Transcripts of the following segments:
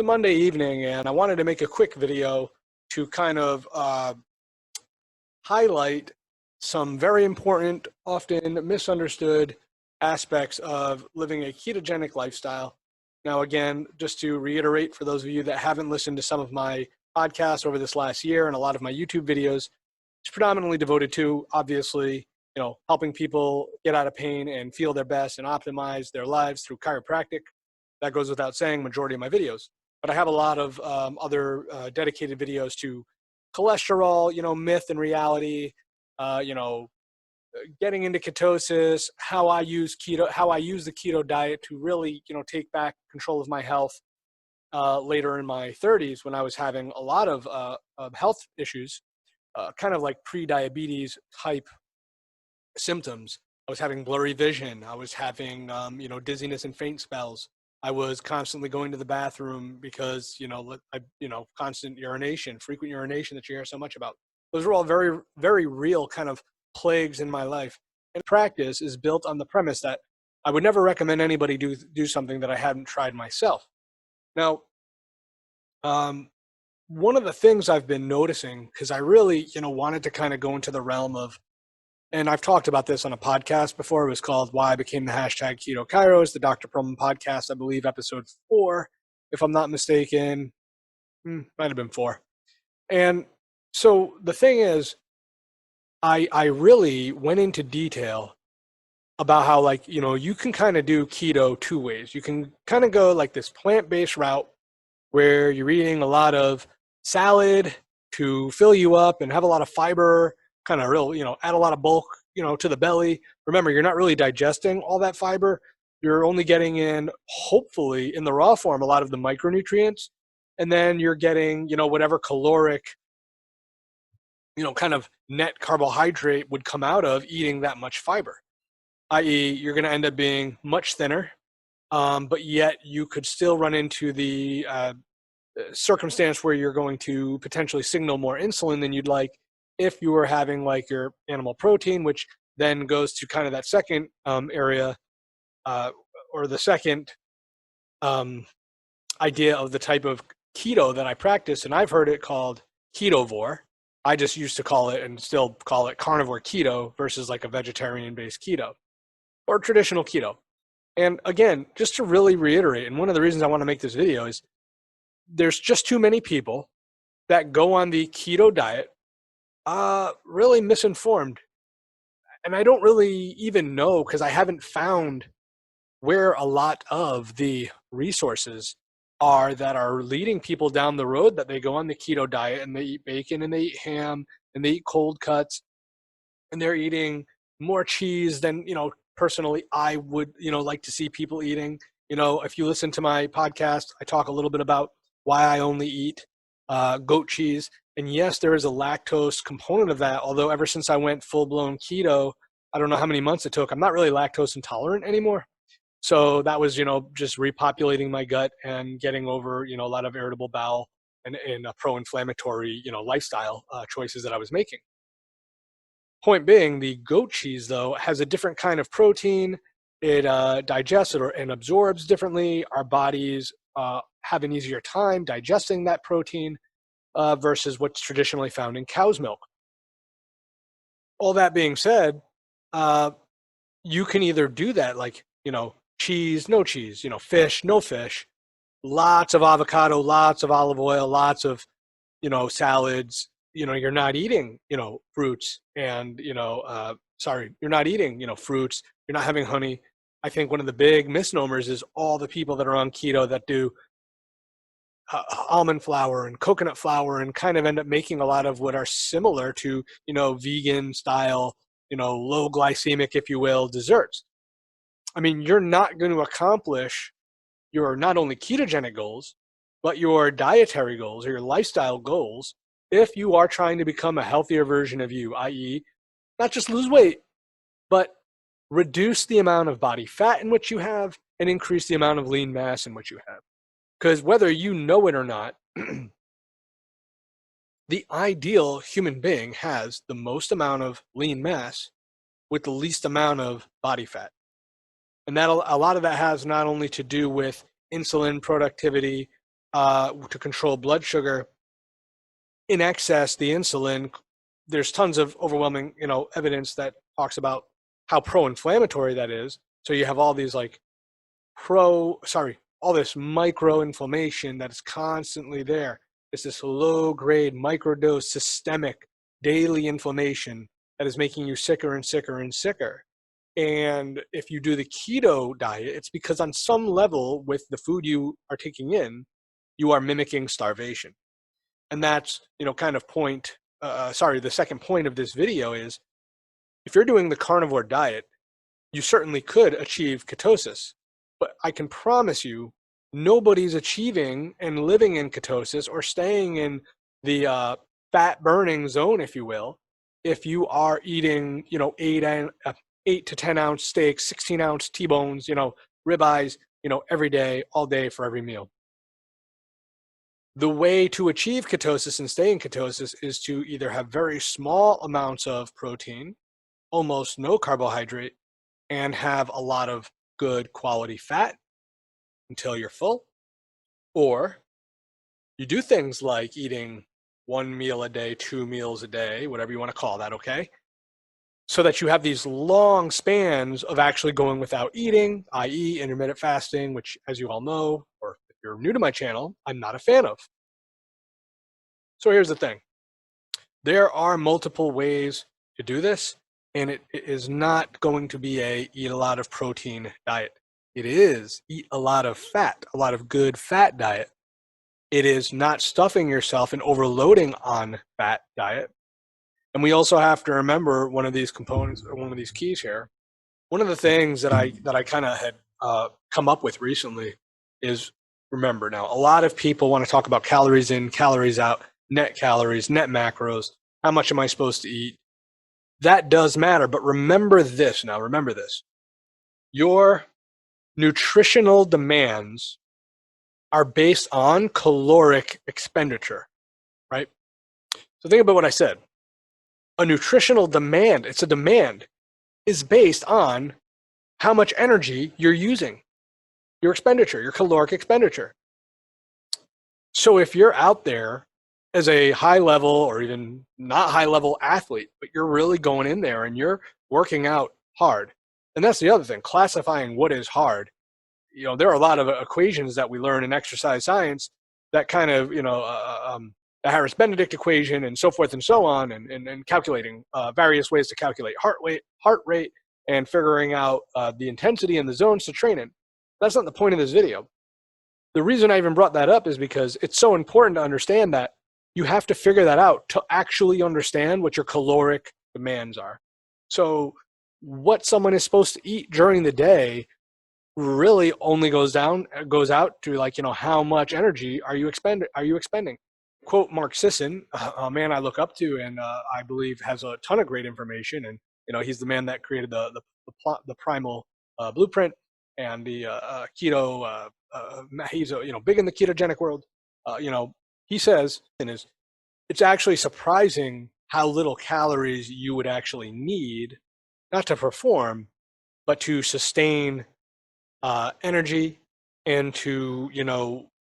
It's a Monday evening, and I wanted to make a quick video to kind of highlight some very important, often misunderstood aspects of living a ketogenic lifestyle. Now, again, just to reiterate for those of you that haven't listened to some of my podcasts over this last year and a lot of my YouTube videos, it's predominantly devoted to, obviously, helping people get out of pain and feel their best and optimize their lives through chiropractic. That goes without saying, majority of my videos. But I have a lot of other dedicated videos to cholesterol, myth and reality, getting into ketosis, how I use keto, how I use the keto diet to really, take back control of my health later in my 30s when I was having a lot of health issues, kind of like pre-diabetes type symptoms. I was having blurry vision. I was having, dizziness and faint spells. I was constantly going to the bathroom because, constant urination, frequent urination that you hear so much about. Those are all very, very real kind of plagues in my life. And practice is built on the premise that I would never recommend anybody do something that I hadn't tried myself. Now, one of the things I've been noticing, because I really, wanted to kind of go into the realm of, and I've talked about this on a podcast before. It was called Why I Became the Hashtag Keto Kairos, the Dr. Perlman podcast, I believe, episode 4, if I'm not mistaken. Might have been 4. And so the thing is, I really went into detail about how, you can kind of do keto two ways. You can kind of go like this plant-based route where you're eating a lot of salad to fill you up and have a lot of fiber, kind of real, add a lot of bulk, to the belly. Remember, you're not really digesting all that fiber. You're only getting in, hopefully, in the raw form, a lot of the micronutrients. And then you're getting, whatever caloric, kind of net carbohydrate would come out of eating that much fiber. I.e., you're going to end up being much thinner, but yet you could still run into the circumstance where you're going to potentially signal more insulin than you'd like if you were having like your animal protein, which then goes to kind of that second area or the second idea of the type of keto that I practice. And I've heard it called ketovore. I just used to call it and still call it carnivore keto versus like a vegetarian-based keto or traditional keto. And again, just to really reiterate, and one of the reasons I want to make this video is there's just too many people that go on the keto diet really misinformed. And I don't really even know, because I haven't found where a lot of the resources are that are leading people down the road that they go on the keto diet and they eat bacon and they eat ham and they eat cold cuts and they're eating more cheese than, personally I would, like to see people eating. If you listen to my podcast, I talk a little bit about why I only eat goat cheese. And yes, there is a lactose component of that, although ever since I went full-blown keto, I don't know how many months it took, I'm not really lactose intolerant anymore. So that was, just repopulating my gut and getting over, a lot of irritable bowel and pro-inflammatory, lifestyle choices that I was making. Point being, the goat cheese, though, has a different kind of protein. It digests it and absorbs differently. Our bodies have an easier time digesting that protein versus what's traditionally found in cow's milk. All that being said, you can either do that like, cheese, no cheese, fish, no fish, lots of avocado, lots of olive oil, lots of, salads, you're not eating, fruits and, you're not eating, fruits, you're not having honey. I think one of the big misnomers is all the people that are on keto that do almond flour and coconut flour and kind of end up making a lot of what are similar to, vegan style, low glycemic, if you will, desserts. I mean, you're not going to accomplish your not only ketogenic goals, but your dietary goals or your lifestyle goals if you are trying to become a healthier version of you, i.e., not just lose weight, but reduce the amount of body fat in which you have and increase the amount of lean mass in which you have. Because whether you know it or not, the ideal human being has the most amount of lean mass with the least amount of body fat. And that a lot of that has not only to do with insulin productivity, to control blood sugar in excess, the insulin, there's tons of overwhelming, evidence that talks about how pro-inflammatory that is. So you have all these like all this micro-inflammation that is constantly there. It's this low-grade, microdose, systemic, daily inflammation that is making you sicker and sicker and sicker. And if you do the keto diet, it's because on some level with the food you are taking in, you are mimicking starvation. And that's, kind of the second point of this video is if you're doing the carnivore diet, you certainly could achieve ketosis. But I can promise you, nobody's achieving and living in ketosis or staying in the fat burning zone, if you will, if you are eating, 8 to 10 ounce steaks, 16-ounce T-bones, ribeyes, every day, all day for every meal. The way to achieve ketosis and stay in ketosis is to either have very small amounts of protein, almost no carbohydrate, and have a lot of good quality fat until you're full, or you do things like eating 1 meal a day, 2 meals a day, whatever you want to call that, okay? So that you have these long spans of actually going without eating, i.e. intermittent fasting, which, as you all know, or if you're new to my channel, I'm not a fan of. So here's the thing. There are multiple ways to do this, and it is not going to be a eat a lot of protein diet. It is eat a lot of fat, a lot of good fat diet. It is not stuffing yourself and overloading on fat diet. And we also have to remember one of these components, or one of these keys here. One of the things that I kind of had come up with recently is, remember now, a lot of people want to talk about calories in, calories out, net calories, net macros. How much am I supposed to eat? That does matter, but remember this now, remember this. Your nutritional demands are based on caloric expenditure, right? So think about what I said. A nutritional demand, it's a demand, is based on how much energy you're using, your expenditure, your caloric expenditure. So if you're out there as a high level or even not high level athlete, but you're really going in there and you're working out hard, and that's the other thing, classifying what is hard. There are a lot of equations that we learn in exercise science that kind of, the Harris-Benedict equation and so forth and so on, and calculating various ways to calculate heart rate, and figuring out the intensity and the zones to train in. That's not the point of this video. The reason I even brought that up is because it's so important to understand that you have to figure that out to actually understand what your caloric demands are. So what someone is supposed to eat during the day really only goes out to how much energy are you expending. Quote Mark Sisson, a man I look up to and I believe has a ton of great information, and he's the man that created the primal blueprint and the keto. He's big in the ketogenic world. He says it's actually surprising how little calories you would actually need, not to perform, but to sustain energy and to,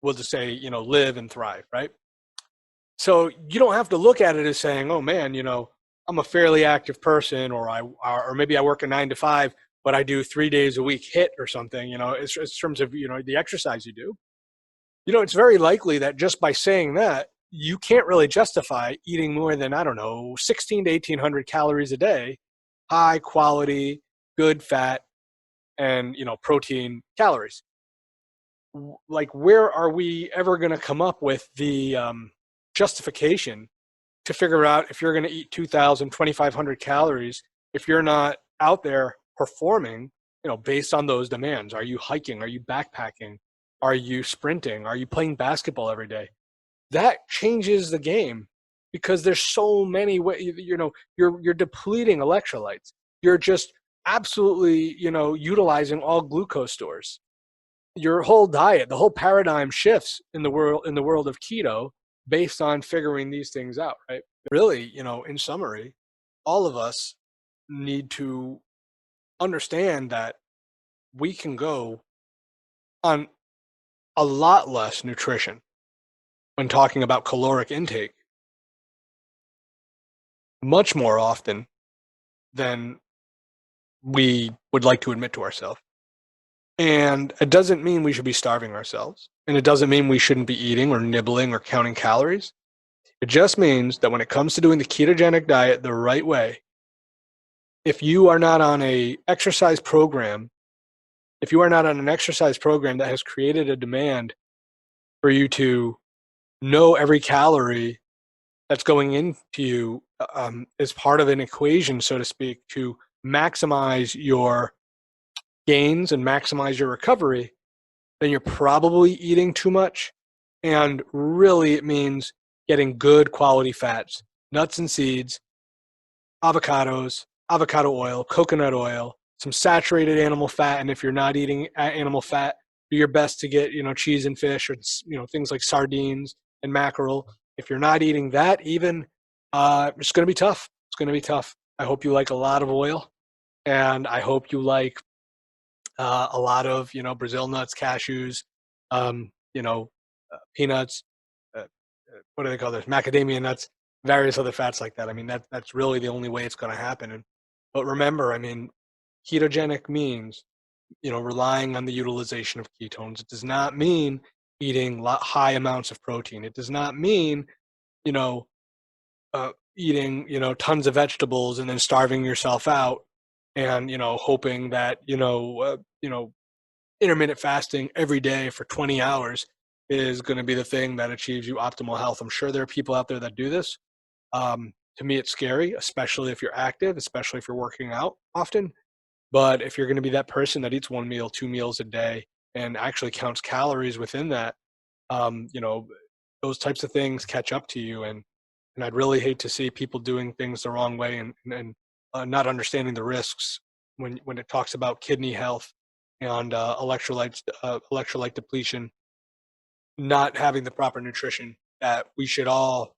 we'll just say, live and thrive, right? So you don't have to look at it as saying, oh man, I'm a fairly active person, or maybe I work a 9 to 5, but I do 3 days a week HIIT or something, it's in terms of, the exercise you do. It's very likely that just by saying that, you can't really justify eating more than, 16 to 1800 calories a day, high quality, good fat, and, protein calories. Like, where are we ever going to come up with the justification to figure out if you're going to eat 2,000, 2,500 calories if you're not out there performing, based on those demands? Are you hiking? Are you backpacking? Are you sprinting? Are you playing basketball every day? That changes the game, because there's so many ways. You're depleting electrolytes. You're just absolutely, utilizing all glucose stores. Your whole diet, the whole paradigm shifts in the world of keto based on figuring these things out, right? Really, in summary, all of us need to understand that we can go on a lot less nutrition. when talking about caloric intake much more often than we would like to admit to ourselves. And it doesn't mean we should be starving ourselves. And it doesn't mean we shouldn't be eating or nibbling or counting calories. It just means that when it comes to doing the ketogenic diet the right way, if you are not on a exercise program, if you are not on an exercise program that has created a demand for you to know every calorie that's going into you as part of an equation, so to speak, to maximize your gains and maximize your recovery, then you're probably eating too much. And really, it means getting good quality fats, nuts and seeds, avocados, avocado oil, coconut oil, some saturated animal fat. And if you're not eating animal fat, do your best to get, cheese and fish, or, things like sardines and mackerel. If you're not eating that, even, it's going to be tough. It's going to be tough. I hope you like a lot of oil, and I hope you like a lot of, Brazil nuts, cashews, peanuts, what do they call those? Macadamia nuts, various other fats like that. I mean, that's really the only way it's going to happen. But remember, I mean, ketogenic means, relying on the utilization of ketones. It does not mean eating high amounts of protein. It does not mean, eating, tons of vegetables and then starving yourself out and, hoping that, intermittent fasting every day for 20 hours is going to be the thing that achieves you optimal health. I'm sure there are people out there that do this. To me, it's scary, especially if you're active, especially if you're working out often. But if you're going to be that person that eats 1 meal, 2 meals a day, and actually counts calories within that, those types of things catch up to you. And I'd really hate to see people doing things the wrong way and not understanding the risks when it talks about kidney health and electrolyte depletion, not having the proper nutrition that we should all,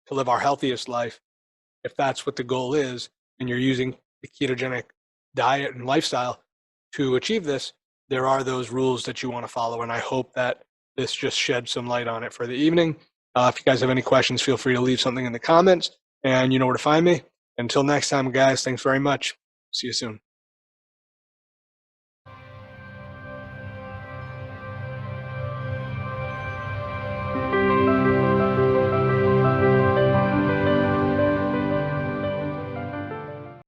to live our healthiest life, if that's what the goal is, and you're using the ketogenic diet and lifestyle to achieve this, there are those rules that you want to follow. And I hope that this just sheds some light on it for the evening. If you guys have any questions, feel free to leave something in the comments, and you know where to find me. Until next time, guys, thanks very much. See you soon.